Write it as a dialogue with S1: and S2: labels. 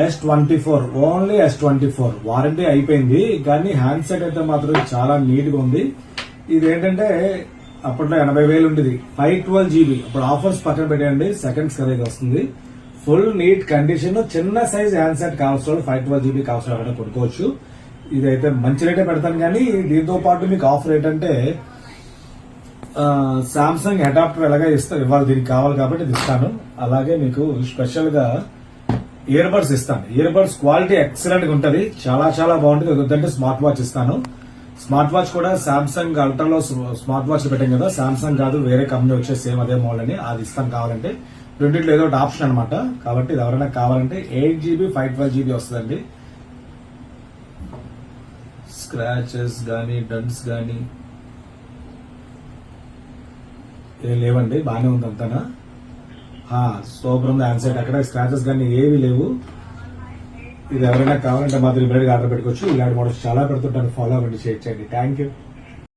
S1: S24 only S24 warranty అయిపోయింది. కానీ hand set అయితే మాత్రం చాలా నీట్ గా ఉంది. ఇది ఏంటంటే అప్పట్లో 80,000 ఉండేది. 512 GB ఇప్పుడు ఆఫర్స్ పక్కన పెట్టండి, సెకండ్స్ ఖరీదు వస్తుంది. ఫుల్ నీట్ కండిషన్, చిన్న సైజ్ హ్యాండ్ సెట్ కావాల్సిన 512 GB కావాల్సిన వాళ్ళని కొనుక్కోవచ్చు. ఇదైతే మంచి రేటే పెడతాను. కానీ దీంతో పాటు మీకు ఆఫర్ ఏంటంటే సామ్సంగ్ అడాప్టర్ ఎలాగా ఇవ్వాలి, దీనికి కావాలి కాబట్టి ఇది ఇస్తాను. అలాగే మీకు స్పెషల్ గా ఇయర్ బడ్స్ ఇస్తాను. ఇయర్ బడ్స్ క్వాలిటీ ఎక్సలెంట్ గా ఉంటది, చాలా చాలా బాగుంటుంది. వద్దంటే స్మార్ట్ వాచ్ ఇస్తాను. స్మార్ట్ వాచ్ కూడా సామ్సంగ్ అల్ట్రాలో స్మార్ట్ వాచ్ పెట్టాం కదా, సామ్సంగ్ కాదు వేరే కంపెనీ వచ్చే సేమ్ అదే మోడల్ అని, అది ఇస్తాను కావాలంటే. రెండింటిలో ఏదో ఒకటి ఆప్షన్ అనమాట. కాబట్టి ఇది ఎవరైనా కావాలంటే 8 GB 512 GB వస్తుందండి. స్క్రాచెస్ గానీ డన్స్ గానీ ఏం లేవండి, బానే ఉంది అంతానా. సూపర్ ఉంది హ్యాండ్ సెట్, అక్కడ స్క్రాచెస్ కానీ ఏవి లేవు. ఇది ఎవరైనా కావాలంటే మాత్రం ఇమీడియట్ గా ఆర్డర్ పెట్టుకోవచ్చు. ఇలాంటి మోడల్స్ చాలా పెడుతుంటాను, ఫాలో అవ్వండి, షేర్ చేయండి. Thank you.